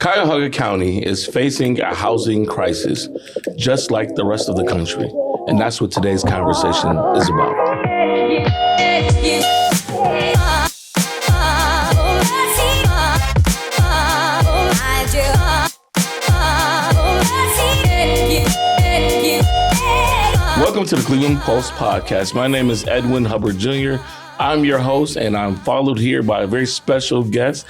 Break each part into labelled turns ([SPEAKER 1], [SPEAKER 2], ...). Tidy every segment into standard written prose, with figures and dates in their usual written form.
[SPEAKER 1] Cuyahoga County is facing a housing crisis, just like the rest of the country. And that's what today's conversation is about. Welcome to the Cleveland Pulse podcast. My name is Edwin Hubbard Jr. I'm your host, and I'm followed here by a very special guest,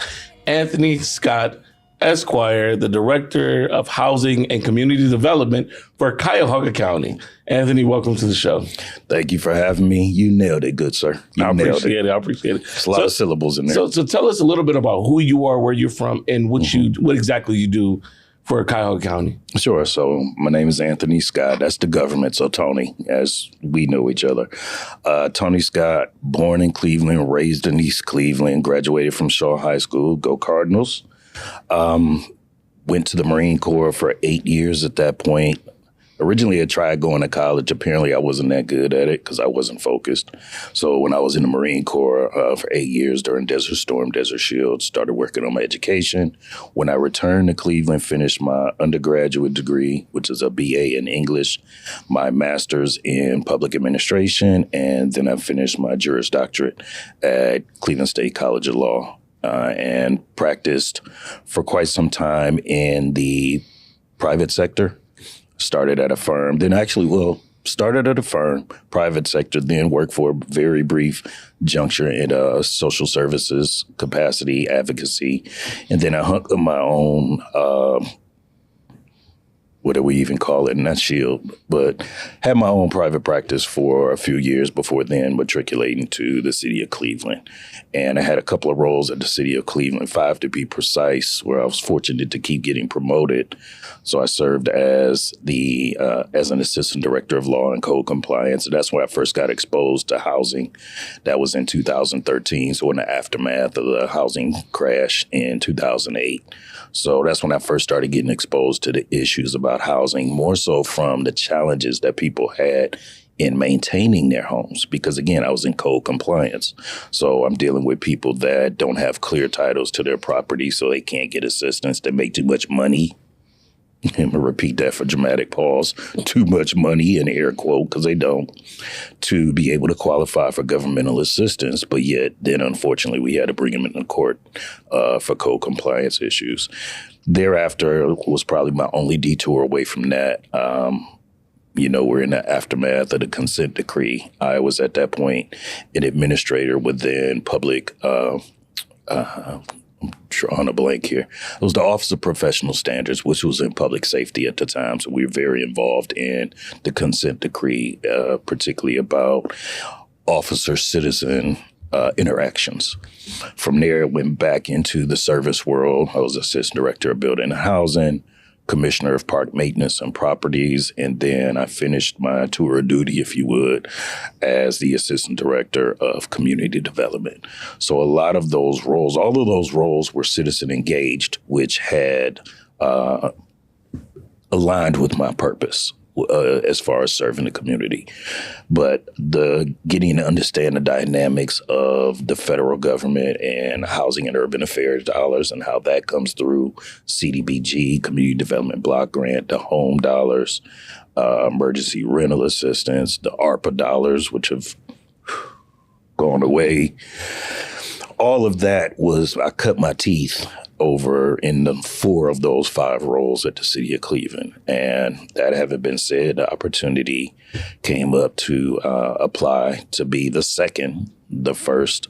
[SPEAKER 1] Anthony Scott, Esquire, the Director of Housing and Community Development for Cuyahoga County. Anthony, welcome to the show.
[SPEAKER 2] Thank you for having me. You nailed it, good sir.
[SPEAKER 1] I appreciate it.
[SPEAKER 2] There's a lot of syllables in there.
[SPEAKER 1] So tell us a little bit about who you are, where you're from, and what exactly you do for Cuyahoga County.
[SPEAKER 2] Sure. So my name is Anthony Scott. That's the government. So Tony, as we know each other. Tony Scott, born in Cleveland, raised in East Cleveland, graduated from Shaw High School. Go Cardinals. Went to the Marine Corps for 8 years at that point. Originally, I tried going to college. Apparently, I wasn't that good at it because I wasn't focused. So when I was in the Marine Corps for 8 years during Desert Storm, Desert Shield, started working on my education. When I returned to Cleveland, finished my undergraduate degree, which is a BA in English, my master's in public administration, and then I finished my Juris Doctorate at Cleveland State College of Law. And practiced for quite some time in the private sector. Started at a firm, started at a firm, private sector, then worked for a very brief juncture in social services capacity, advocacy. And then I hung up my own, what do we even call it? Not shield, but had my own private practice for a few years before then matriculating to the city of Cleveland. And I had a couple of roles at the city of Cleveland, 5 to be precise, where I was fortunate to keep getting promoted. So I served as as an assistant director of law and code compliance. And that's where I first got exposed to housing. That was in 2013. So in the aftermath of the housing crash in 2008. So that's when I first started getting exposed to the issues about housing, more so from the challenges that people had in maintaining their homes. Because again, I was in code compliance. So I'm dealing with people that don't have clear titles to their property, so they can't get assistance. They make too much money. I'm going to repeat that for dramatic pause. Too much money, in air quote, because they don't, to be able to qualify for governmental assistance. But yet, then unfortunately, we had to bring them into court for code compliance issues. Thereafter was probably my only detour away from that. We're in the aftermath of the consent decree. I was at that point an administrator within public, I'm drawing a blank here. It was the Office of Professional Standards, which was in public safety at the time. So we were very involved in the consent decree, particularly about officer-citizen interactions. From there, it went back into the service world. I was assistant director of building and housing, commissioner of park maintenance and properties, and then I finished my tour of duty, if you would, as the assistant director of community development. So all of those roles were citizen engaged, which had aligned with my purpose as far as serving the community. But the getting to understand the dynamics of the federal government and housing and urban affairs dollars and how that comes through CDBG, Community Development Block Grant, the home dollars, emergency rental assistance, the ARPA dollars, which have gone away. All of that I cut my teeth over in the 4 of those 5 roles at the city of Cleveland. And that having been said, the opportunity came up to apply to be the second. The first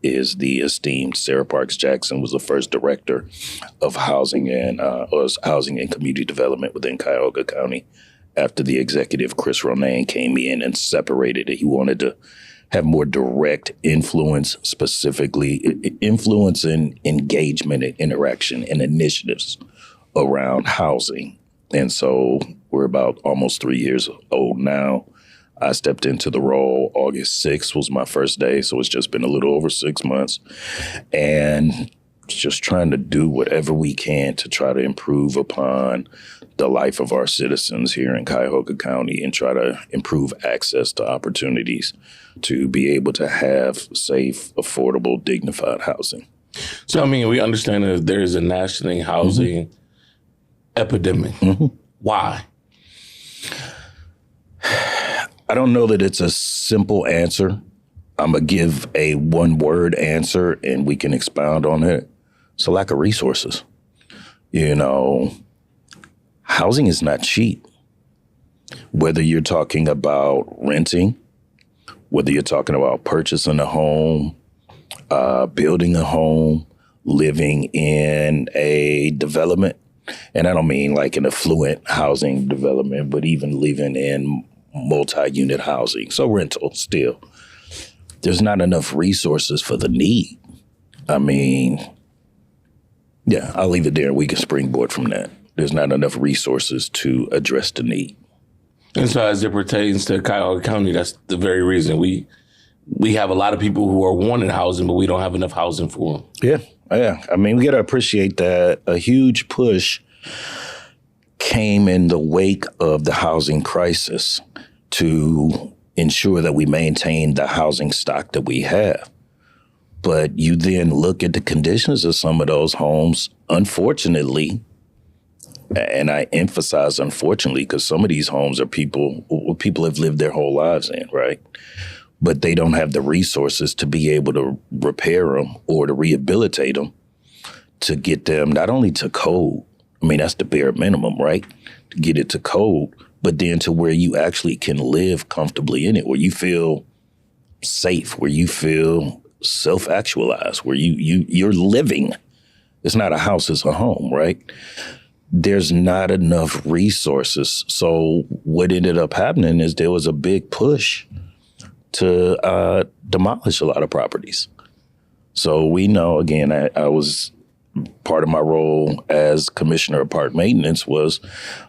[SPEAKER 2] is the esteemed Sarah Parks Jackson, was the first director of housing and community development within Cuyahoga County. After the executive, Chris Ronayne, came in and separated it. He wanted to have more direct influence, specifically influence in engagement and interaction and initiatives around housing. And so we're about almost 3 years old now. I stepped into the role. August 6th was my first day, so it's just been a little over 6 months. And just trying to do whatever we can to try to improve upon the life of our citizens here in Cuyahoga County and try to improve access to opportunities to be able to have safe, affordable, dignified housing.
[SPEAKER 1] So, I mean, we understand that there is a national housing epidemic. Why?
[SPEAKER 2] I don't know that it's a simple answer. I'm going to give a one-word answer, and we can expound on it. It's a lack of resources. Housing is not cheap. Whether you're talking about renting, whether you're talking about purchasing a home, building a home, living in a development. And I don't mean like an affluent housing development, but even living in multi-unit housing. So rental still. There's not enough resources for the need. I mean, yeah, I'll leave it there. We can springboard from that. There's not enough resources to address the need.
[SPEAKER 1] And so as it pertains to Cuyahoga County, that's the very reason we have a lot of people who are wanting housing, but we don't have enough housing for them.
[SPEAKER 2] Yeah. I mean, we got to appreciate that a huge push came in the wake of the housing crisis to ensure that we maintain the housing stock that we have. But you then look at the conditions of some of those homes, unfortunately, and I emphasize unfortunately, because some of these homes are people have lived their whole lives in, right? But they don't have the resources to be able to repair them or to rehabilitate them to get them not only to code. I mean, that's the bare minimum, right? To get it to code, but then to where you actually can live comfortably in it, where you feel safe, where you feel self-actualized, where you're living. It's not a house, it's a home, right? There's not enough resources. So what ended up happening is there was a big push to demolish a lot of properties. So we know, again, I was part of my role as commissioner of park maintenance was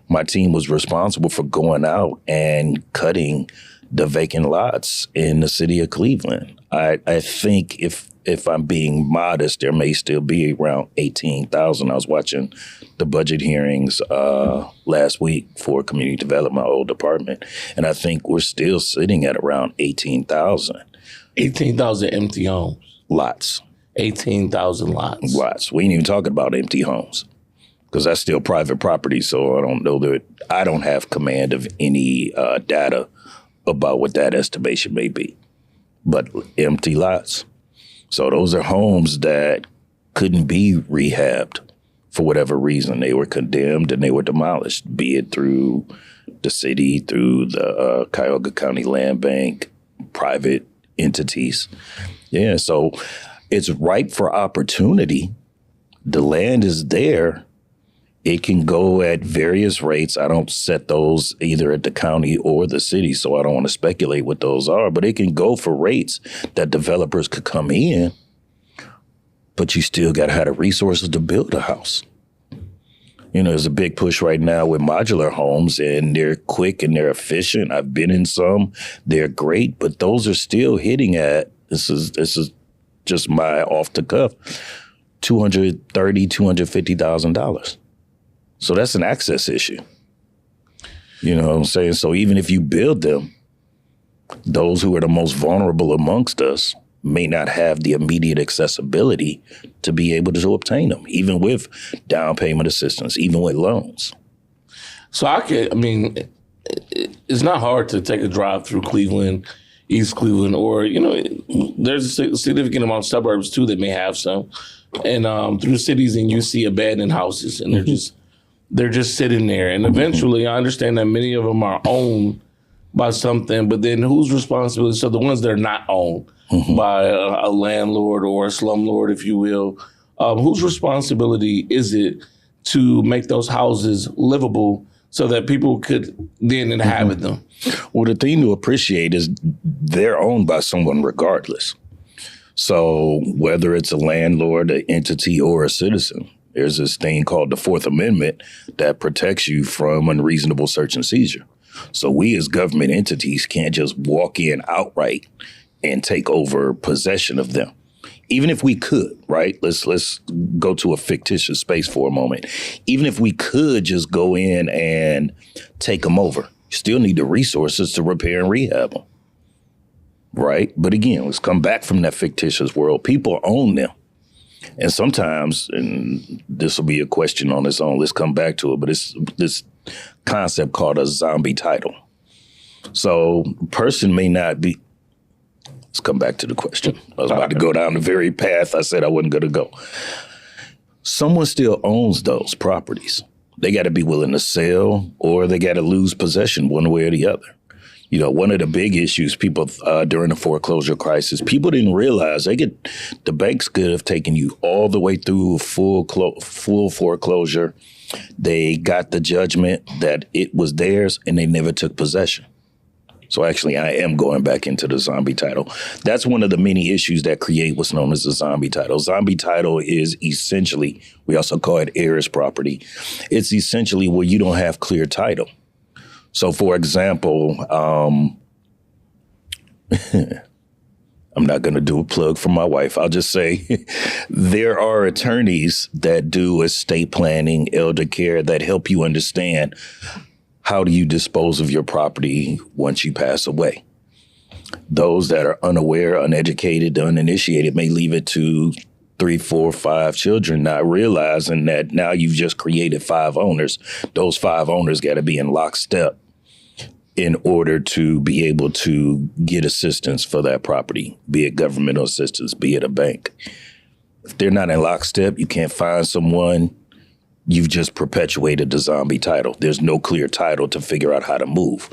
[SPEAKER 2] my team was responsible for going out and cutting the vacant lots in the city of Cleveland. I think if I'm being modest, there may still be around 18,000. I was watching the budget hearings last week for community development, my old department, and I think we're still sitting at around 18,000.
[SPEAKER 1] 18,000 empty homes.
[SPEAKER 2] Lots.
[SPEAKER 1] 18,000 lots.
[SPEAKER 2] Lots. We ain't even talking about empty homes because that's still private property, so I don't know that I don't have command of any data about what that estimation may be. But empty lots. So those are homes that couldn't be rehabbed for whatever reason. They were condemned and they were demolished, be it through the city, through the Cuyahoga County Land Bank, private entities. Yeah, so it's ripe for opportunity. The land is there. It can go at various rates. I don't set those either at the county or the city, so I don't want to speculate what those are, but it can go for rates that developers could come in, but you still got to have the resources to build a house. There's a big push right now with modular homes, and they're quick and they're efficient. I've been in some. They're great, but those are still hitting at, this is just my off the cuff, $230,000, $250,000. So that's an access issue. You know what I'm saying? So even if you build them, those who are the most vulnerable amongst us may not have the immediate accessibility to be able to obtain them, even with down payment assistance, even with loans.
[SPEAKER 1] So it's not hard to take a drive through Cleveland, East Cleveland, or, there's a significant amount of suburbs too that may have some. And through cities, and you see abandoned houses, and they're just sitting there. And eventually, I understand that many of them are owned by something, but then whose responsibility? So the ones that are not owned by a landlord or a slumlord, if you will, whose responsibility is it to make those houses livable so that people could then inhabit them?
[SPEAKER 2] Well, the thing to appreciate is they're owned by someone regardless. So whether it's a landlord, an entity, or a citizen, there's this thing called the Fourth Amendment that protects you from unreasonable search and seizure. So we as government entities can't just walk in outright and take over possession of them. Even if we could, right? Let's go to a fictitious space for a moment. Even if we could just go in and take them over, you still need the resources to repair and rehab them, right? But again, let's come back from that fictitious world. People own them. And sometimes, and this will be a question on its own, let's come back to it, but it's this concept called a zombie title. So a person may not be, let's come back to the question. I was about to go down the very path I said I wasn't going to go. Someone still owns those properties. They got to be willing to sell, or they got to lose possession one way or the other. You know, one of the big issues people during the foreclosure crisis, people didn't realize the banks could have taken you all the way through full foreclosure. They got the judgment that it was theirs and they never took possession. So actually, I am going back into the zombie title. That's one of the many issues that create what's known as a zombie title. Zombie title is essentially, we also call it heirs property. It's essentially where you don't have clear title. So, for example, I'm not going to do a plug for my wife. I'll just say there are attorneys that do estate planning, elder care, that help you understand how do you dispose of your property once you pass away. Those that are unaware, uneducated, uninitiated may leave it to 3, 4, 5 children, not realizing that now you've just created 5 owners. Those 5 owners got to be in lockstep in order to be able to get assistance for that property, be it governmental assistance, be it a bank. If they're not in lockstep, you can't find someone, you've just perpetuated the zombie title. There's no clear title to figure out how to move.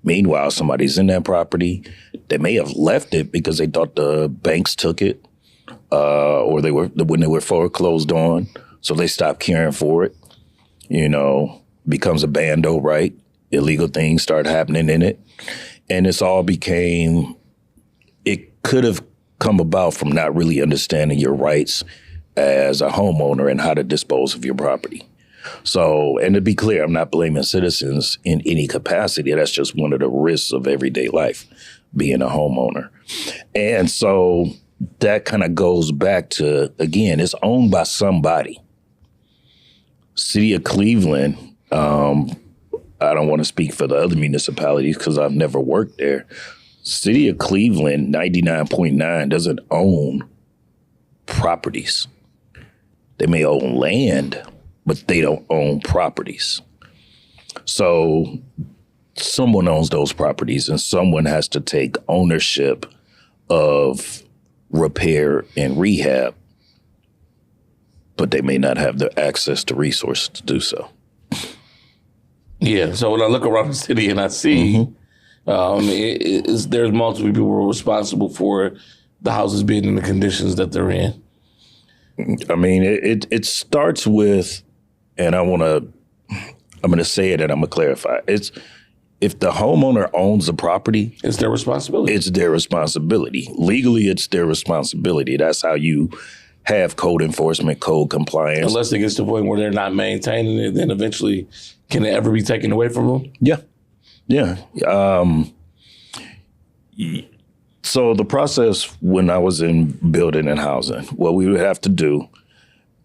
[SPEAKER 2] Meanwhile, somebody's in that property. They may have left it because they thought the banks took it, or when they were foreclosed on, so they stopped caring for it. You know, becomes a bando, right? Illegal things start happening in it. And it could have come about from not really understanding your rights as a homeowner and how to dispose of your property. So, and to be clear, I'm not blaming citizens in any capacity. That's just one of the risks of everyday life, being a homeowner. And so that kind of goes back to, again, it's owned by somebody. City of Cleveland, I don't want to speak for the other municipalities because I've never worked there. City of Cleveland, 99.9 doesn't own properties. They may own land, but they don't own properties. So someone owns those properties and someone has to take ownership of repair and rehab, but they may not have the access to resources to do so.
[SPEAKER 1] Yeah, so when I look around the city and I see there's multiple people who are responsible for the houses being in the conditions that they're in.
[SPEAKER 2] I mean, it starts with, and I'm going to say it and I'm going to clarify. It's if the homeowner owns the property,
[SPEAKER 1] it's their responsibility.
[SPEAKER 2] It's their responsibility. Legally, it's their responsibility. That's how you have code enforcement, code compliance.
[SPEAKER 1] Unless it gets to the point where they're not maintaining it, then eventually can it ever be taken away from them?
[SPEAKER 2] Yeah. Yeah. So the process when I was in building and housing, what we would have to do,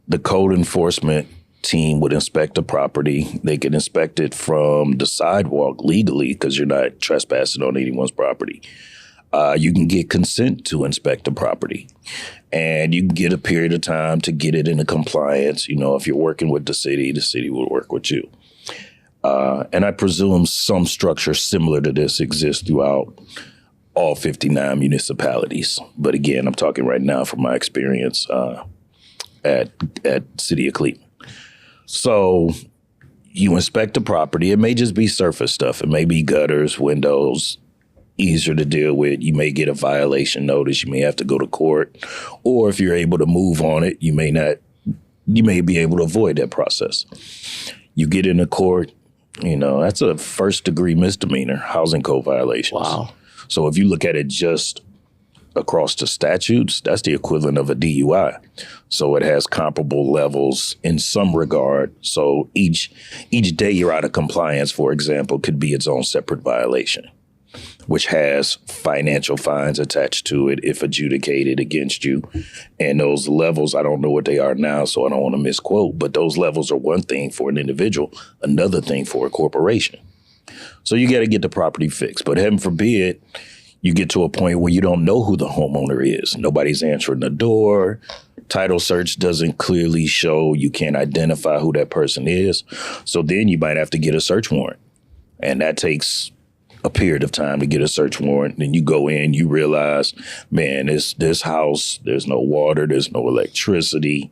[SPEAKER 2] the code enforcement team would inspect the property. They could inspect it from the sidewalk legally because you're not trespassing on anyone's property. You can get consent to inspect the property, and you can get a period of time to get it into compliance. You know, if you're working with the city will work with you. And I presume some structure similar to this exists throughout all 59 municipalities. But again, I'm talking right now from my experience at City of Cleveland. So you inspect the property. It may just be surface stuff. It may be gutters, windows, easier to deal with. You may get a violation notice. You may have to go to court. Or if you're able to move on it, you may be able to avoid that process. You get into court, you know, that's a first-degree misdemeanor, housing code violations.
[SPEAKER 1] Wow.
[SPEAKER 2] So if you look at it just across the statutes, that's the equivalent of a DUI. So it has comparable levels in some regard. So each day you're out of compliance, for example, could be its own separate violation, which has financial fines attached to it if adjudicated against you. And those levels, I don't know what they are now, so I don't want to misquote, but those levels are one thing for an individual, another thing for a corporation. So you got to get the property fixed. But heaven forbid, You get to a point where you don't know who the homeowner is. Nobody's answering the door. Title search doesn't clearly show. You can't identify who that person is. So then you might have to get a search warrant. And that takes a period of time to get a search warrant. Then you go in, you realize, man, this house, there's no water, there's no electricity,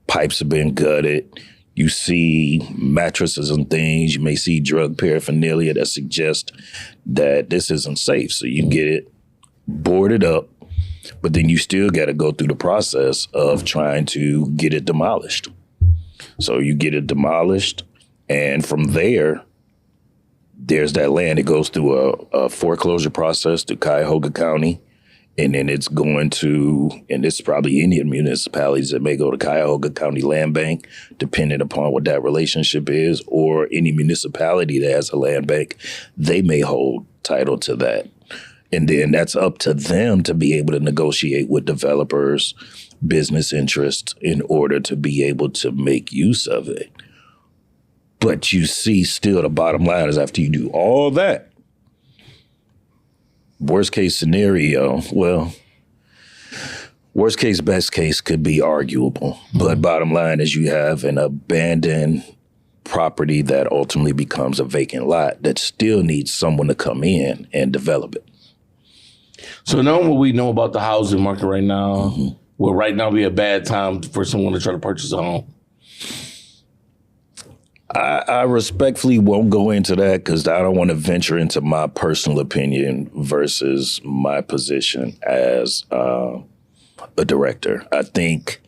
[SPEAKER 2] pipes have been gutted. You see mattresses and things. You may see drug paraphernalia that suggest that this isn't safe. So you get it boarded up, but then you still got to go through the process of trying to get it demolished. So you get it demolished, and from there, there's that land. It goes through a foreclosure process to Cuyahoga County, and then it's going to, and it's probably any municipalities that may go to Cuyahoga County Land Bank, depending upon what that relationship is, or any municipality that has a land bank, they may hold title to that. And then that's up to them to be able to negotiate with developers, business interests, in order to be able to make use of it. But you see, still the bottom line is after you do all that, worst case scenario, well, worst case, best case could be arguable. But bottom line is you have an abandoned property that ultimately becomes a vacant lot that still needs someone to come in and develop it.
[SPEAKER 1] So knowing what we know about the housing market right now, will right now be a bad time for someone to try to purchase a home?
[SPEAKER 2] I respectfully won't go into that because I don't want to venture into my personal opinion versus my position as a director. I think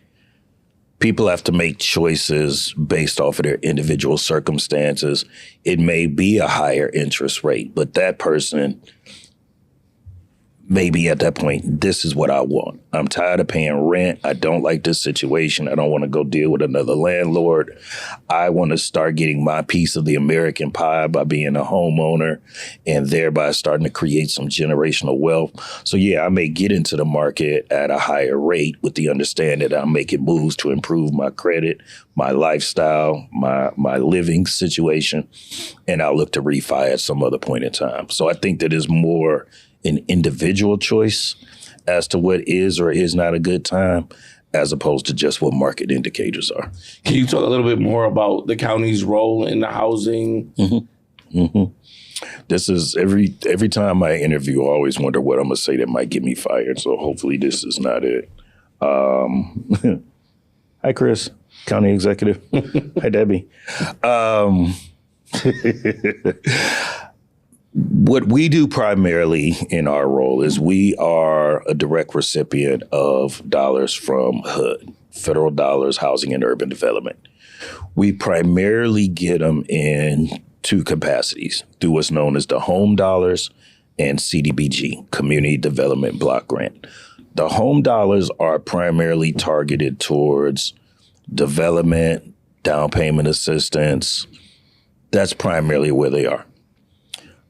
[SPEAKER 2] people have to make choices based off of their individual circumstances. It may be a higher interest rate, but that person maybe at that point, this is what I want. I'm tired of paying rent. I don't like this situation. I don't want to go deal with another landlord. I want to start getting my piece of the American pie by being a homeowner and thereby starting to create some generational wealth. So yeah, I may get into the market at a higher rate with the understanding that I'm making moves to improve my credit, my lifestyle, my living situation, and I'll look to refi at some other point in time. So I think that is more an individual choice as to what is or is not a good time, as opposed to just what market indicators are.
[SPEAKER 1] Can you talk a little bit more about the county's role in the housing?
[SPEAKER 2] This is every time I interview, I always wonder what I'm gonna say that might get me fired. So hopefully this is not it. Hi, Chris, county executive. Hi, Debbie. What we do primarily in our role is we are a direct recipient of dollars from HUD, federal dollars, housing and urban development. We primarily get them in two capacities, through what's known as the home dollars and CDBG, Community Development Block Grant. The home dollars are primarily targeted towards development, down payment assistance. That's primarily where they are.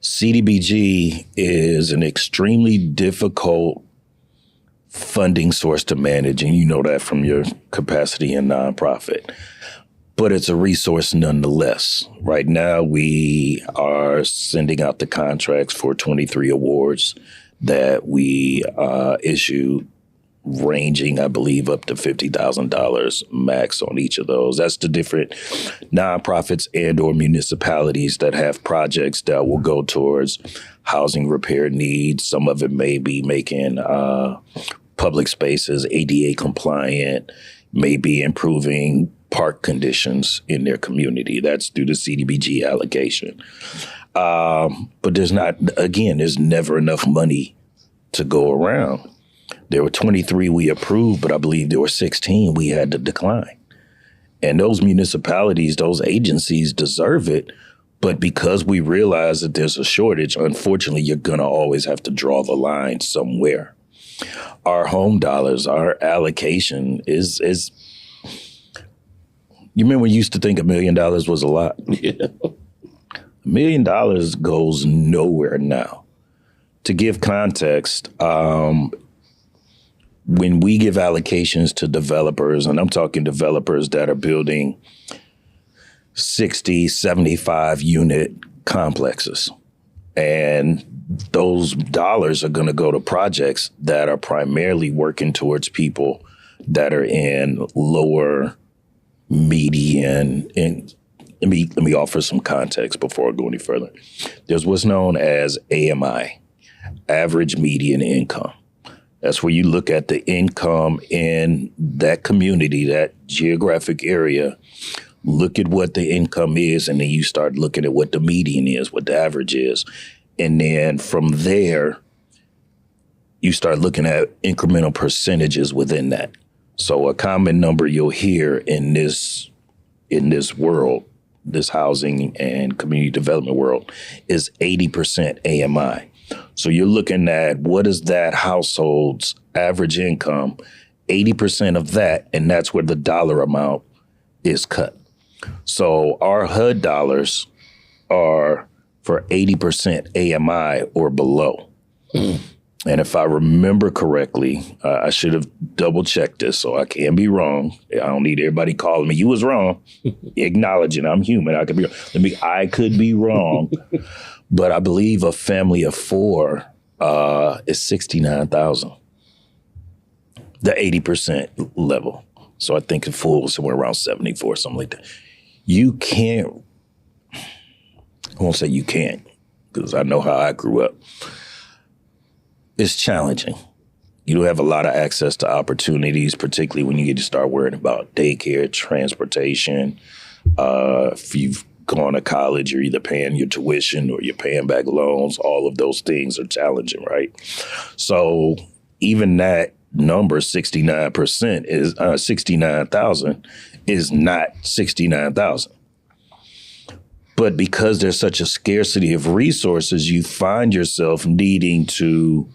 [SPEAKER 2] CDBG is an extremely difficult funding source to manage, and you know that from your capacity in nonprofit. But it's a resource nonetheless. Right now, we are sending out the contracts for 23 awards that we issue, ranging, I believe, up to $50,000 max on each of those. That's the different nonprofits and or municipalities that have projects that will go towards housing repair needs. Some of it may be making public spaces ADA compliant, maybe improving park conditions in their community. That's through the CDBG allocation. But there's never enough money to go around. There were 23 we approved, but I believe there were 16 we had to decline. And those municipalities, those agencies deserve it. But because we realize that there's a shortage, unfortunately, you're going to always have to draw the line somewhere. Our home dollars, our allocation is you remember we used to think $1 million was a lot?
[SPEAKER 1] Yeah.
[SPEAKER 2] $1 million goes nowhere now. To give context, when we give allocations to developers, and I'm talking developers that are building 60, 75 unit complexes, and those dollars are going to go to projects that are primarily working towards people that are in lower median. And let me offer some context before I go any further. There's what's known as AMI, average median income. That's where you look at the income in that community, that geographic area, look at what the income is, and then you start looking at what the median is, what the average is. And then from there, you start looking at incremental percentages within that. So a common number you'll hear in this world, this housing and community development world, is 80% AMI. So you're looking at what is that household's average income, 80% of that, and that's where the dollar amount is cut. So our HUD dollars are for 80% AMI or below. And if I remember correctly, I should have double checked this, so I can be wrong. I don't need everybody calling me, you was wrong. Acknowledging I'm human, I could be wrong. I could be wrong. But I believe a family of four is $69,000, the 80% level. So I think a full was somewhere around 74, something like that. You can't, I won't say you can't, because I know how I grew up. It's challenging. You don't have a lot of access to opportunities, particularly when you get to start worrying about daycare, transportation. If you've gone to college, you're either paying your tuition or you're paying back loans. All of those things are challenging, right? So even that number, 69%, is 69,000, is not 69,000. But because there's such a scarcity of resources, you find yourself needing to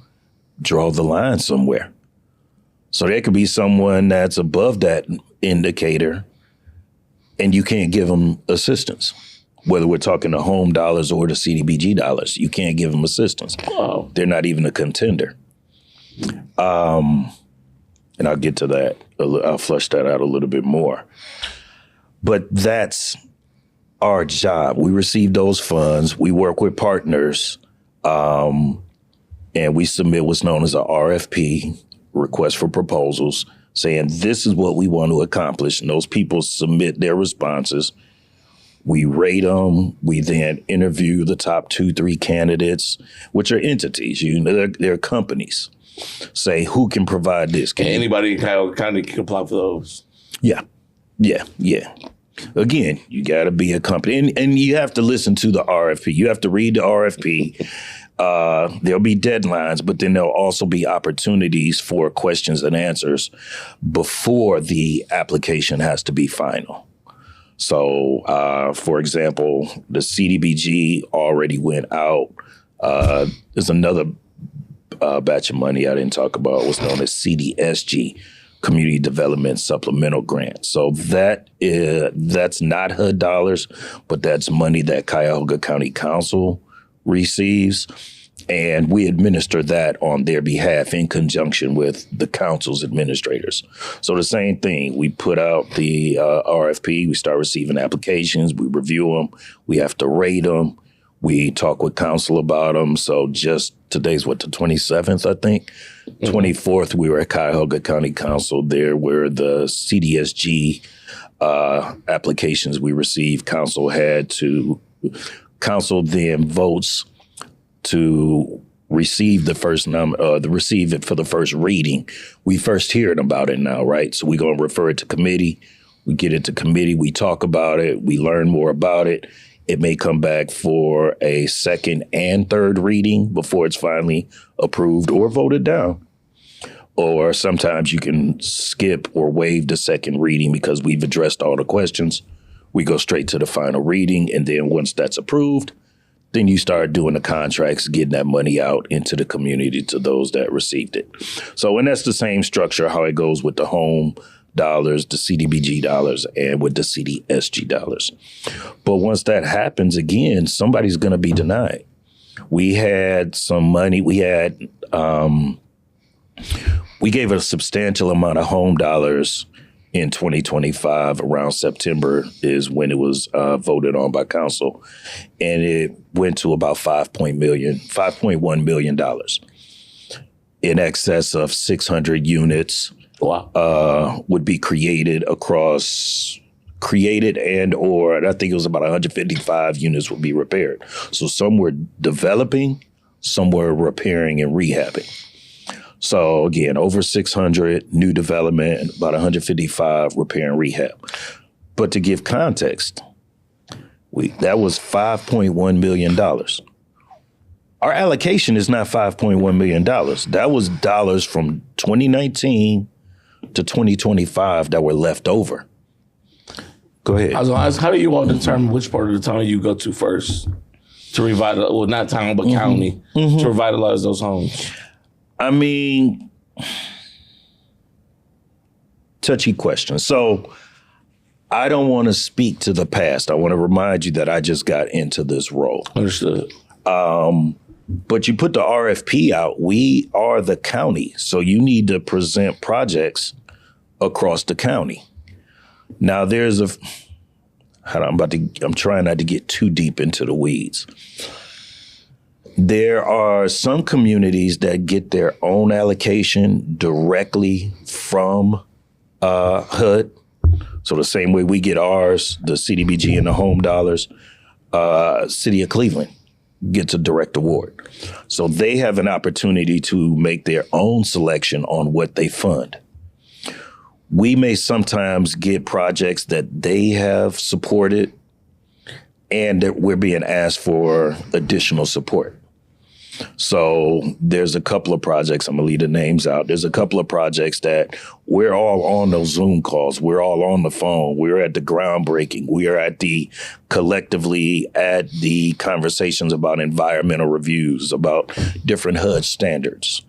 [SPEAKER 2] draw the line somewhere. So there could be someone that's above that indicator and you can't give them assistance. Whether we're talking the home dollars or the CDBG dollars, you can't give them assistance. Oh. They're not even a contender. And I'll get to that. I'll flush that out a little bit more. But that's our job. We receive those funds. We work with partners, and we submit what's known as a RFP, request for proposals, saying this is what we want to accomplish. And those people submit their responses. We rate them. We then interview the top 2-3 candidates, which are entities. They're companies. Say who can provide this.
[SPEAKER 1] Anybody kind of can apply for those.
[SPEAKER 2] Yeah. Again, you got to be a company, and you have to listen to the RFP. You have to read the RFP. There'll be deadlines, but then there'll also be opportunities for questions and answers before the application has to be final. So, for example, the CDBG already went out. There's another batch of money I didn't talk about, what's known as CDSG, Community Development Supplemental Grant. So that's not HUD dollars, but that's money that Cuyahoga County Council receives, and we administer that on their behalf in conjunction with the council's administrators. So the same thing, we put out the RFP, we start receiving applications, we review them, we have to rate them, we talk with council about them. So just today's the 27th, I think. 24th, we were at Cuyahoga County Council. There were the CDSG applications we received. Council then votes to receive receive it for the first reading. We first hearing about it now, right? So we're going to refer it to committee. We get it to committee. We talk about it. We learn more about it. It may come back for a second and third reading before it's finally approved or voted down. Or sometimes you can skip or waive the second reading because we've addressed all the questions. We go straight to the final reading. And then once that's approved, then you start doing the contracts, getting that money out into the community to those that received it. So, and that's the same structure, how it goes with the home dollars, the CDBG dollars, and with the CDSG dollars. But once that happens, again, somebody's going to be denied. We had some money. We gave a substantial amount of home dollars in 2025. Around September is when it was voted on by council, and it went to about $5.1 million, in excess of 600 units.
[SPEAKER 1] Wow.
[SPEAKER 2] Would be created and or I think it was about 155 units would be repaired. So some were developing, some were repairing and rehabbing. So again, over 600 new development, about 155 repair and rehab. But to give context, that was $5.1 million. Our allocation is not $5.1 million. That was dollars from 2019 to 2025 that were left over. Go ahead.
[SPEAKER 1] I was going to ask, how do you all determine which part of the town you go to first to revitalize, well, not town, but county, to revitalize those homes?
[SPEAKER 2] I mean, touchy question. So I don't want to speak to the past. I want to remind you that I just got into this role.
[SPEAKER 1] Understood.
[SPEAKER 2] But you put the RFP out, we are the county. So you need to present projects across the county. Now I'm trying not to get too deep into the weeds. There are some communities that get their own allocation directly from HUD. So the same way we get ours, the CDBG and the home dollars, City of Cleveland gets a direct award. So they have an opportunity to make their own selection on what they fund. We may sometimes get projects that they have supported and that we're being asked for additional support. So there's a couple of projects, I'm gonna leave the names out. There's a couple of projects that we're all on those Zoom calls. We're all on the phone. We're at the groundbreaking. We are collectively at the conversations about environmental reviews, about different HUD standards.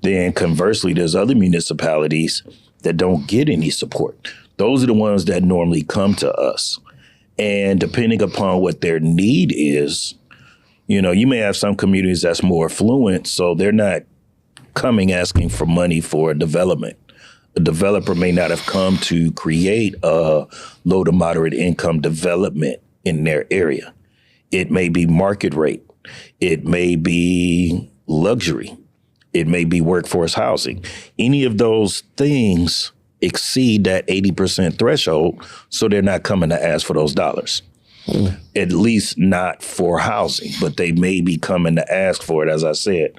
[SPEAKER 2] Then conversely, there's other municipalities that don't get any support. Those are the ones that normally come to us. And depending upon what their need is, you may have some communities that's more affluent, so they're not coming asking for money for development. A developer may not have come to create a low to moderate income development in their area. It may be market rate. It may be luxury. It may be workforce housing. Any of those things exceed that 80% threshold, so they're not coming to ask for those dollars. At least not for housing, but they may be coming to ask for it, as I said,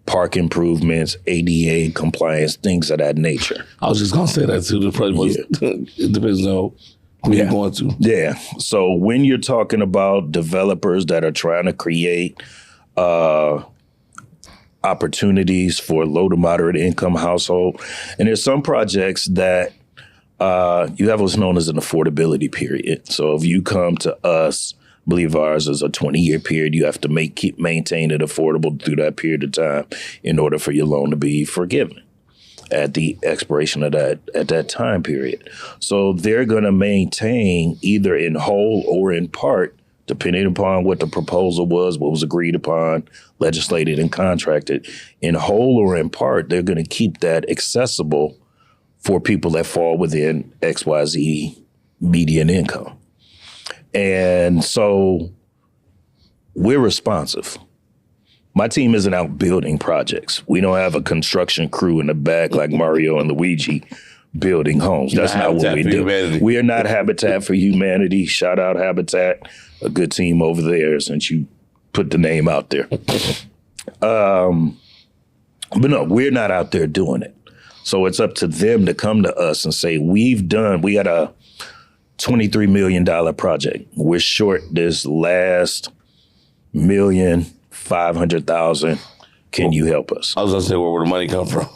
[SPEAKER 2] park improvements, ADA compliance, things of that nature.
[SPEAKER 1] I was just going to say that too. It depends on who you're going to.
[SPEAKER 2] Yeah. So when you're talking about developers that are trying to create opportunities for low to moderate income household, and there's some projects that you have what's known as an affordability period. So if you come to us, I believe ours is a 20-year period, you have to maintain it affordable through that period of time in order for your loan to be forgiven at the expiration of that time period. So they're going to maintain either in whole or in part, depending upon what the proposal was, what was agreed upon, legislated and contracted, in whole or in part, they're going to keep that accessible for people that fall within XYZ median income. And so we're responsive. My team isn't out building projects. We don't have a construction crew in the back like Mario and Luigi building homes. That's not what we do. Humanity. We are not Habitat for Humanity. Shout out Habitat, a good team over there since you put the name out there. But no, we're not out there doing it. So it's up to them to come to us and say, we got a $23 million project. We're short this last $1,500,000. Can you help us?
[SPEAKER 1] I was going to say, where would the money come from?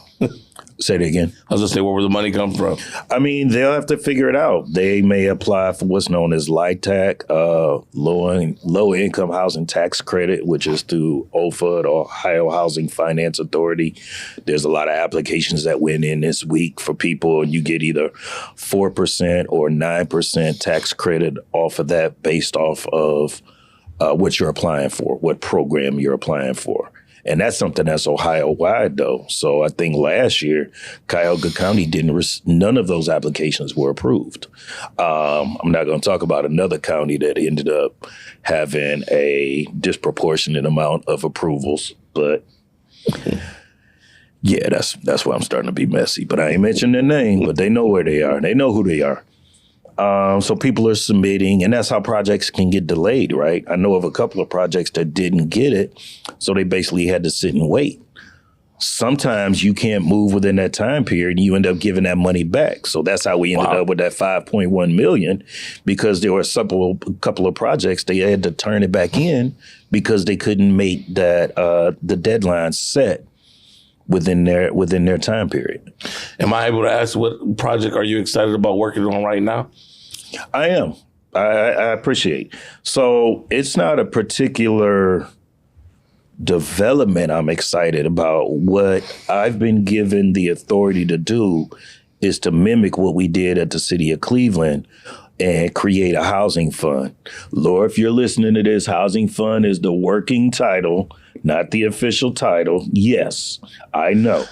[SPEAKER 2] Say that again.
[SPEAKER 1] I was going to say, where would the money come from?
[SPEAKER 2] I mean, they'll have to figure it out. They may apply for what's known as LIHTC, low income housing tax credit, which is through OFA, or Ohio Housing Finance Authority. There's a lot of applications that went in this week for people, and you get either 4% or 9% tax credit off of that based off of what you're applying for, what program you're applying for. And that's something that's Ohio-wide, though. So I think last year, Cuyahoga County none of those applications were approved. I'm not going to talk about another county that ended up having a disproportionate amount of approvals, but yeah, that's why I'm starting to be messy. But I ain't mentioning their name, but they know where they are. They know who they are. So people are submitting, and that's how projects can get delayed, right? I know of a couple of projects that didn't get it, so they basically had to sit and wait. Sometimes you can't move within that time period, and you end up giving that money back. So that's how we ended up with that $5.1 million, because there were a couple of projects they had to turn it back in because they couldn't make that the deadline set within their time period.
[SPEAKER 1] Am I able to ask what project are you excited about working on right now?
[SPEAKER 2] I am. I appreciate. So it's not a particular development I'm excited about. What I've been given the authority to do is to mimic what we did at the city of Cleveland and create a housing fund. Lord, if you're listening to this, housing fund is the working title, not the official title. Yes, I know.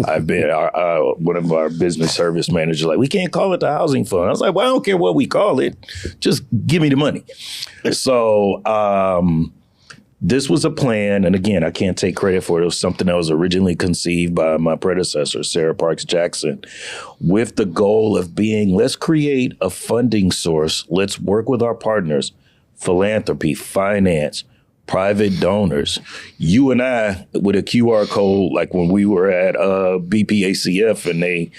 [SPEAKER 2] I've been one of our business service managers like, we can't call it the housing fund. I was like, well, I don't care what we call it. Just give me the money. So this was a plan. And again, I can't take credit for it. It was something that was originally conceived by my predecessor, Sarah Parks Jackson, with the goal of being, let's create a funding source. Let's work with our partners, philanthropy, finance, private donors. You and I with a QR code, like when we were at BPACF and they,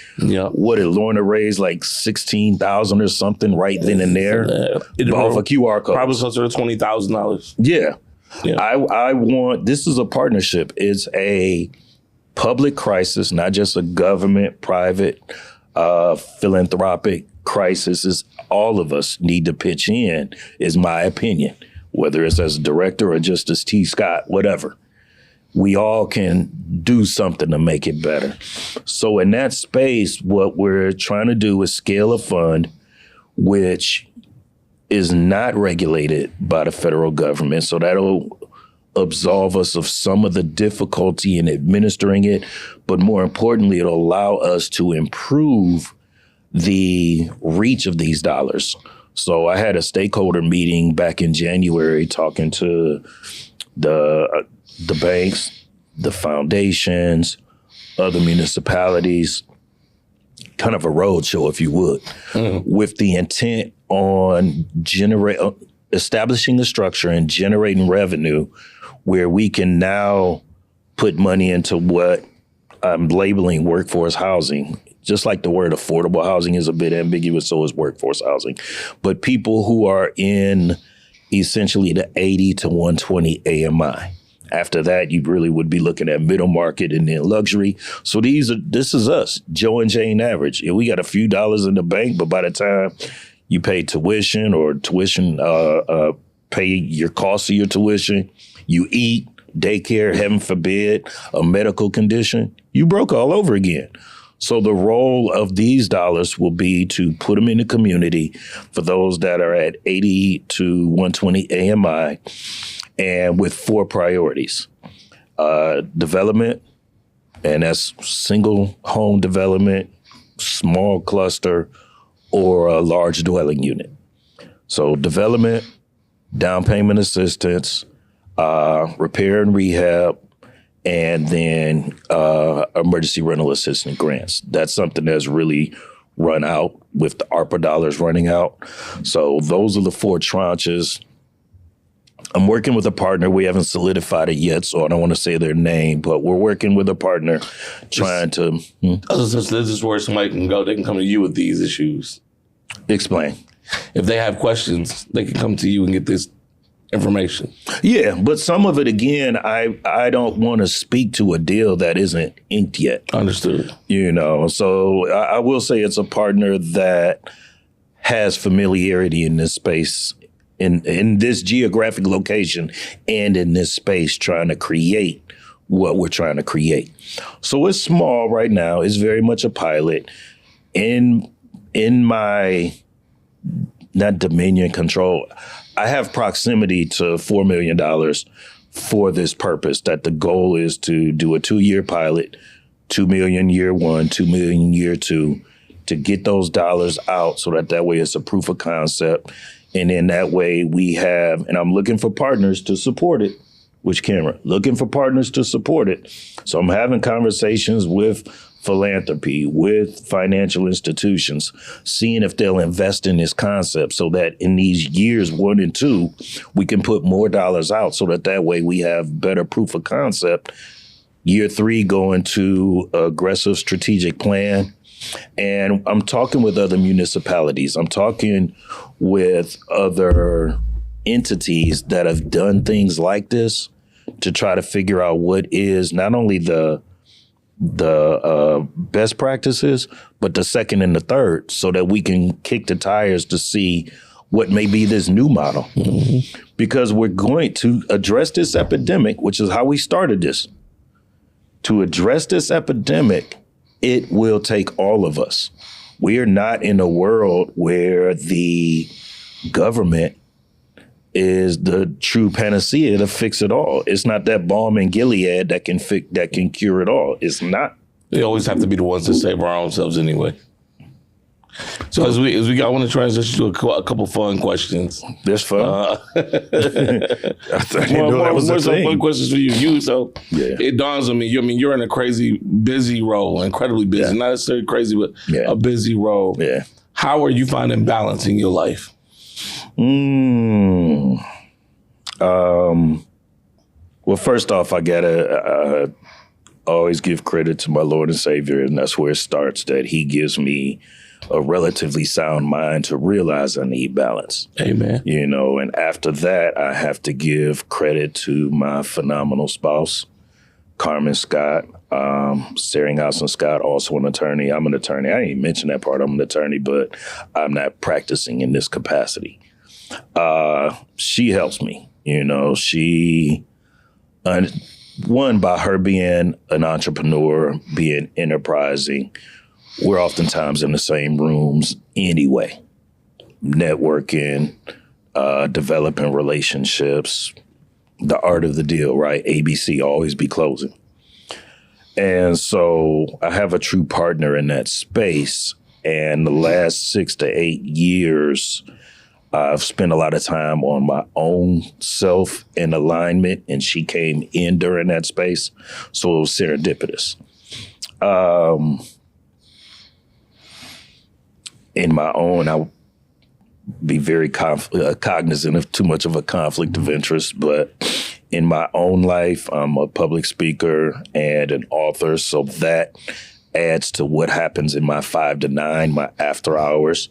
[SPEAKER 2] what did Lorna raise, like $16,000 or something right then and there off a QR code.
[SPEAKER 1] Probably closer to $20,000.
[SPEAKER 2] Yeah. I want, this is a partnership. It's a public crisis, not just a government, private, philanthropic crisis. Is all of us need to pitch in, is my opinion. Whether it's as a director or just as T. Scott, whatever. We all can do something to make it better. So in that space, what we're trying to do is scale a fund which is not regulated by the federal government. So that'll absolve us of some of the difficulty in administering it. But more importantly, it'll allow us to improve the reach of these dollars. So I had a stakeholder meeting back in January talking to the banks, the foundations, other municipalities, kind of a roadshow, if you would, with the intent on establishing a structure and generating revenue where we can now put money into what I'm labeling workforce housing. Just like the word affordable housing is a bit ambiguous, so is workforce housing. But people who are in essentially the 80 to 120 AMI. After that, you really would be looking at middle market and then luxury. So this is us, Joe and Jane average. Yeah, we got a few dollars in the bank, but by the time you pay tuition pay your cost of your tuition, you eat, daycare, heaven forbid, a medical condition, you broke all over again. So the role of these dollars will be to put them in the community for those that are at 80 to 120 AMI, and with 4 priorities. Development, and that's single home development, small cluster, or a large dwelling unit. So development, down payment assistance, repair and rehab, and then emergency rental assistance grants. That's something that's really run out with the ARPA dollars running out. So those are the 4 tranches. I'm working with a partner. We haven't solidified it yet, so I don't want to say their name, but we're working with a partner trying to...
[SPEAKER 1] This is where somebody can go. They can come to you with these issues.
[SPEAKER 2] Explain.
[SPEAKER 1] If they have questions, they can come to you and get this information.
[SPEAKER 2] Yeah, but some of it, again, I don't want to speak to a deal that isn't inked yet.
[SPEAKER 1] Understood.
[SPEAKER 2] So I will say it's a partner that has familiarity in this space, in this geographic location, and in this space, trying to create what we're trying to create. So it's small right now. It's very much a pilot. In my, not dominion control, I have proximity to $4 million for this purpose, that the goal is to do a 2-year pilot, 2 million year one, 2 million year two, to get those dollars out so that way it's a proof of concept. And then that way we have, and I'm looking for partners to support it. Which camera? Looking for partners to support it. So I'm having conversations with philanthropy, with financial institutions, seeing if they'll invest in this concept so that in these years 1 and 2, we can put more dollars out so that way we have better proof of concept. Year 3, going to aggressive strategic plan. And I'm talking with other municipalities. I'm talking with other entities that have done things like this to try to figure out what is not only the best practices, but the second and the third, so that we can kick the tires to see what may be this new model. Mm-hmm. Because we're going to address this epidemic, which is how we started this. To address this epidemic, it will take all of us. We are not in a world where the government is the true panacea to fix it all. It's not that balm in Gilead that can cure it all. It's not.
[SPEAKER 1] They always have to be the ones to save our own selves anyway. So as we I want to transition to a couple fun questions.
[SPEAKER 2] That's fun.
[SPEAKER 1] I didn't know that was a thing. Fun questions for you. So it dawns on me. You're in a crazy busy role, incredibly busy. Yeah. Not necessarily crazy, but a busy role.
[SPEAKER 2] Yeah.
[SPEAKER 1] How are you finding balance in your life?
[SPEAKER 2] Well, first off, I gotta always give credit to my Lord and Savior, and that's where it starts, that he gives me a relatively sound mind to realize I need balance.
[SPEAKER 1] Amen.
[SPEAKER 2] And after that, I have to give credit to my phenomenal spouse, Carmen Scott, Seringhouse Scott, also an attorney. I'm an attorney. I didn't mention that part. I'm an attorney, but I'm not practicing in this capacity. She helps me. She, one, by her being an entrepreneur, being enterprising, we're oftentimes in the same rooms anyway, networking, developing relationships, the art of the deal, right? ABC, always be closing. And so I have a true partner in that space. And the last 6 to 8 years, I've spent a lot of time on my own self and alignment, and she came in during that space. So it was serendipitous. In my own, I'll be very cognizant of too much of a conflict of interest, but in my own life, I'm a public speaker and an author, so that adds to what happens in my 5 to 9, my after hours.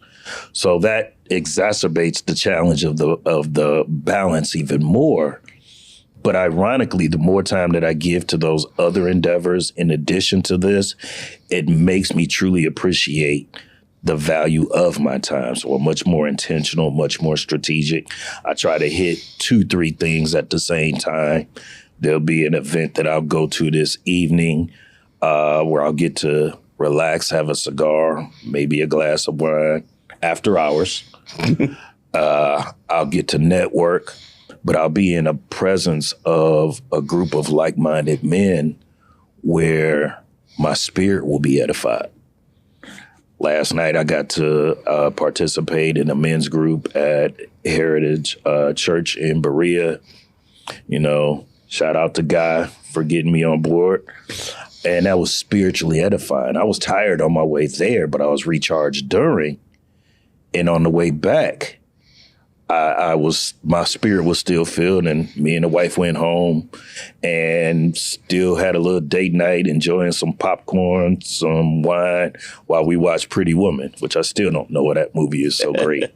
[SPEAKER 2] So that exacerbates the challenge of the balance even more. But ironically, the more time that I give to those other endeavors in addition to this, it makes me truly appreciate the value of my time. So I'm much more intentional, much more strategic. I try to hit 2-3 things at the same time. There'll be an event that I'll go to this evening where I'll get to relax, have a cigar, maybe a glass of wine after hours. I'll get to network, but I'll be in a presence of a group of like-minded men where my spirit will be edified. Last night, I got to participate in a men's group at Heritage Church in Berea. Shout out to Guy for getting me on board. And that was spiritually edifying. I was tired on my way there, but I was recharged during. And on the way back, my spirit was still filled, and me and the wife went home and still had a little date night, enjoying some popcorn, some wine, while we watched Pretty Woman, which I still don't know why that movie is so great.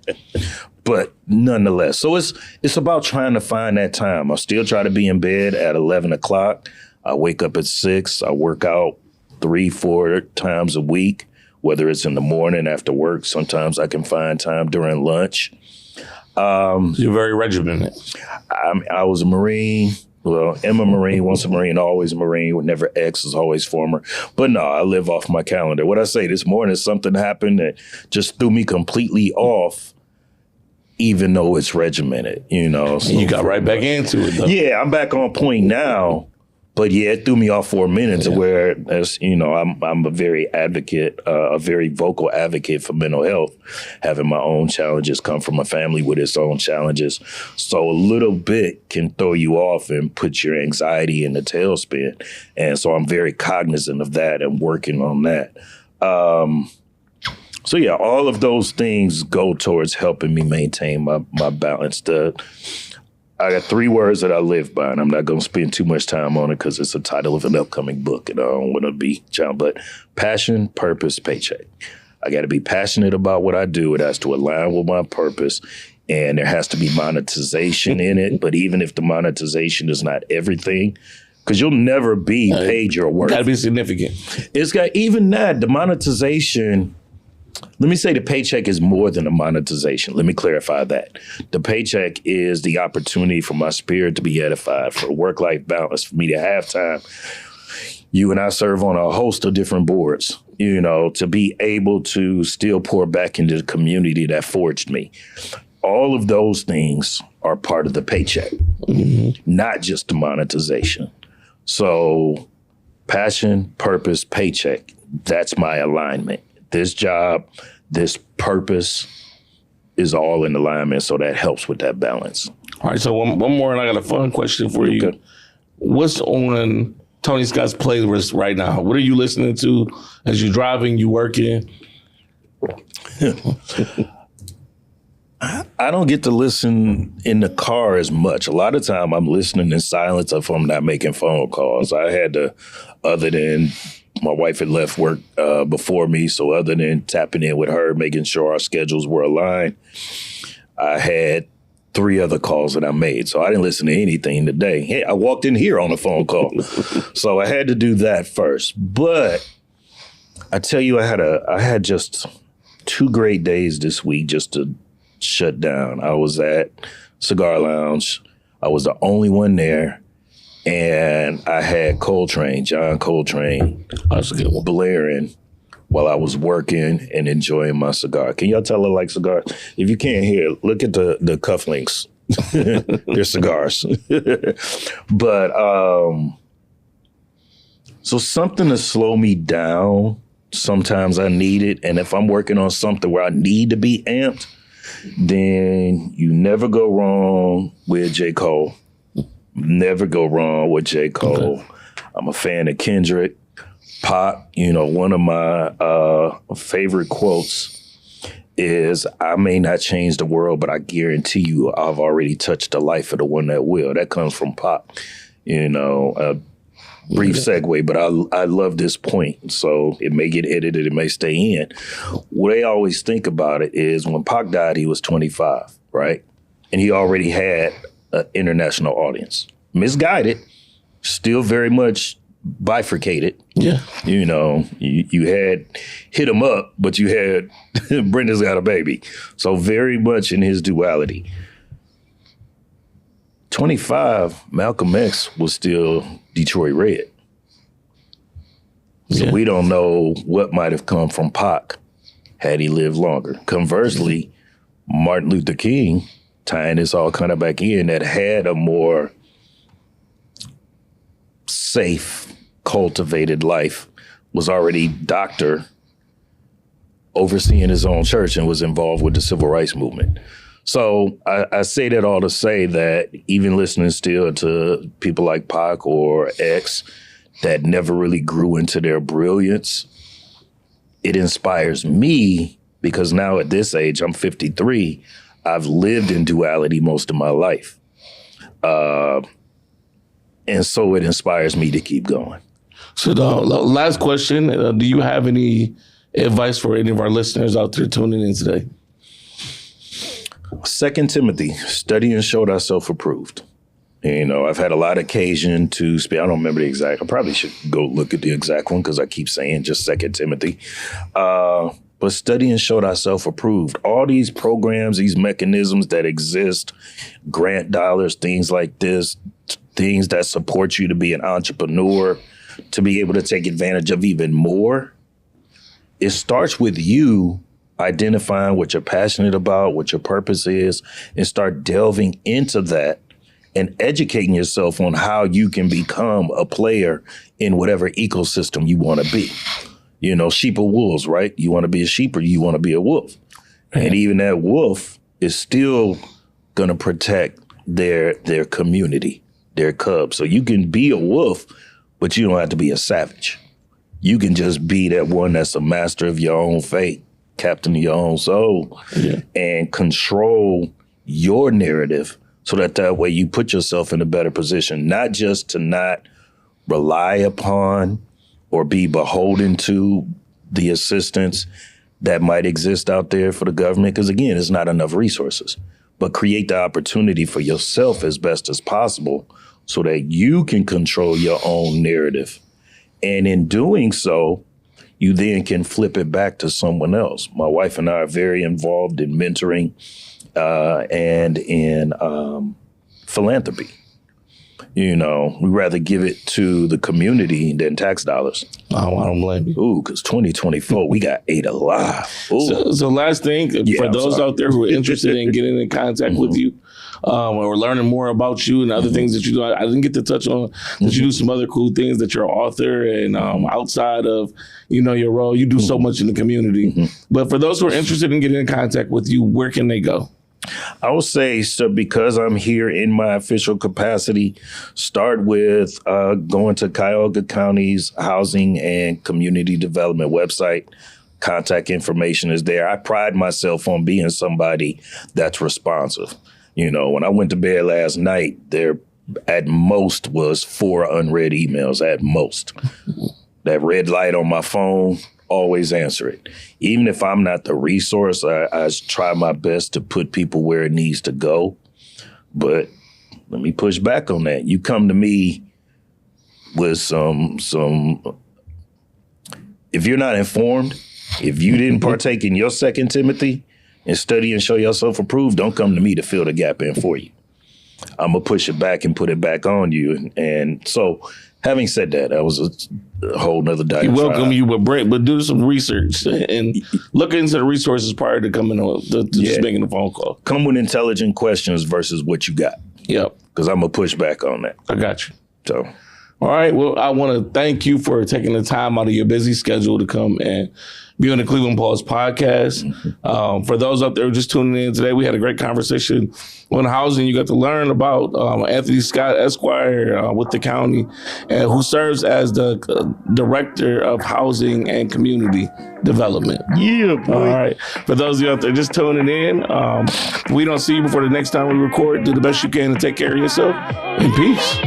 [SPEAKER 2] But nonetheless, so it's about trying to find that time. I still try to be in bed at 11 o'clock. I wake up at 6. I work out 3-4 times a week, whether it's in the morning after work. Sometimes I can find time during lunch.
[SPEAKER 1] You're very regimented.
[SPEAKER 2] I was a Marine. Well, am a Marine, once a Marine, always a Marine. Never ex, is always former. But no, I live off my calendar. What I say this morning, something happened that just threw me completely off. even though it's regimented, So
[SPEAKER 1] You got right back into it, though.
[SPEAKER 2] Yeah, I'm back on point now. But yeah, it threw me off for a minute to where, as I'm a very vocal advocate for mental health, having my own challenges, come from a family with its own challenges. So a little bit can throw you off and put your anxiety in the tailspin. And so I'm very cognizant of that and working on that. So yeah, all of those things go towards helping me maintain my balance. I got 3 words that I live by, and I'm not going to spend too much time on it because it's the title of an upcoming book, and I don't want to be John, but passion, purpose, paycheck. I got to be passionate about what I do. It has to align with my purpose, and there has to be monetization in it. But even if the monetization is not everything, because you'll never be paid your worth.
[SPEAKER 1] Got to be significant.
[SPEAKER 2] It's got even that, the monetization. Let me say the paycheck is more than a monetization. Let me clarify that. The paycheck is the opportunity for my spirit to be edified, for work-life balance, for me to have time. You and I serve on a host of different boards, to be able to still pour back into the community that forged me. All of those things are part of the paycheck, not just the monetization. So passion, purpose, paycheck, that's my alignment. This job, this purpose is all in alignment, so that helps with that balance.
[SPEAKER 1] All right, so one more, and I got a fun question for you.
[SPEAKER 2] Okay.
[SPEAKER 1] What's on Tony Scott's playlist right now? What are you listening to as you're driving, you working?
[SPEAKER 2] I don't get to listen in the car as much. A lot of time I'm listening in silence if I'm not making phone calls. I had to, other than my wife had left work before me, so other than tapping in with her, making sure our schedules were aligned, I had 3 other calls that I made. So I didn't listen to anything today. Hey, I walked in here on a phone call. So I had to do that first. But I tell you, I had just 2 great days this week just to shut down. I was at Cigar Lounge. I was the only one there. And I had John Coltrane, blaring while I was working and enjoying my cigar. Can y'all tell I like cigars? If you can't hear, look at the cufflinks. They're cigars. But so something to slow me down, sometimes I need it. And if I'm working on something where I need to be amped, then you never go wrong with J. Cole. Never go wrong with J. Cole. Okay. I'm a fan of Kendrick. Pop, one of my favorite quotes is, I may not change the world, but I guarantee you I've already touched the life of the one that will. That comes from Pop. Brief segue, but I love this point. So it may get edited, it may stay in. What I always think about it is when Pac died, he was 25, right? And he already had an international audience. Misguided, still very much bifurcated.
[SPEAKER 1] Yeah.
[SPEAKER 2] You had Hit 'Em Up, but you had Brenda's Got a Baby. So very much in his duality. 25, Malcolm X was still Detroit Red. So we don't know what might have come from Pac had he lived longer. Conversely, Martin Luther King, tying this all kind of back in, that had a more safe, cultivated life, was already doctor, overseeing his own church, and was involved with the civil rights movement. So I say that all to say that even listening still to people like Pac or X that never really grew into their brilliance, it inspires me because now at this age, I'm 53, I've lived in duality most of my life. And so it inspires me to keep going.
[SPEAKER 1] So the last question, do you have any advice for any of our listeners out there tuning in today?
[SPEAKER 2] 2 Timothy, study and show thyself approved. I've had a lot of occasion to speak. I don't remember the exact. I probably should go look at the exact one because I keep saying just 2 Timothy. But study and show thyself approved. All these programs, these mechanisms that exist, grant dollars, things like this, things that support you to be an entrepreneur, to be able to take advantage of even more. It starts with you identifying what you're passionate about, what your purpose is, and start delving into that and educating yourself on how you can become a player in whatever ecosystem you want to be. You know, sheep or wolves, right? You want to be a sheep or you want to be a wolf. And even that wolf is still going to protect their community, their cubs. So you can be a wolf, but you don't have to be a savage. You can just be that one that's a master of your own fate, captain of your own soul, and control your narrative so that way you put yourself in a better position, not just to not rely upon or be beholden to the assistance that might exist out there for the government, because again, it's not enough resources, but create the opportunity for yourself as best as possible so that you can control your own narrative. And in doing so, you then can flip it back to someone else. My wife and I are very involved in mentoring and in philanthropy. You know, we'd rather give it to the community than tax dollars.
[SPEAKER 1] Oh, I don't blame you.
[SPEAKER 2] Ooh, because 2024, we got ate alive.
[SPEAKER 1] So last thing, for those out there who are interested in getting in contact with you or learning more about you and other things that you do, I didn't get to touch on that you do some other cool things, that you're an author and outside of, you know, your role, you do so much in the community. But for those who are interested in getting in contact with you, where can they go?
[SPEAKER 2] I would say, so because I'm here in my official capacity, start with going to Cuyahoga County's Housing and Community Development website. Contact information is there. I pride myself on being somebody that's responsive. You know, when I went to bed last night, there at most was 4 unread emails, at most. That red light on my phone, always answer it. Even if I'm not the resource, I try my best to put people where it needs to go. But let me push back on that. You come to me with some if you're not informed, if you didn't partake in your 2 Timothy and study and show yourself approved, don't come to me to fill the gap in for you. I'm going to push it back and put it back on you. And so having said that, that was a whole nother diatribe.
[SPEAKER 1] Welcome you, but do some research and look into the resources prior to coming on, just making a phone call.
[SPEAKER 2] Come with intelligent questions versus what you got.
[SPEAKER 1] Yep.
[SPEAKER 2] Because I'm going to push back on that.
[SPEAKER 1] I got you.
[SPEAKER 2] So,
[SPEAKER 1] all right. Well, I want to thank you for taking the time out of your busy schedule to come and be on the Cleveland Pulse podcast. For those out there just tuning in today, we had a great conversation on housing. You got to learn about Anthony Scott, Esquire, with the county, and who serves as the Director of Housing and Community Development.
[SPEAKER 2] Yeah, boy.
[SPEAKER 1] All right. For those of you out there just tuning in, we don't see you before the next time we record. Do the best you can to take care of yourself. And peace.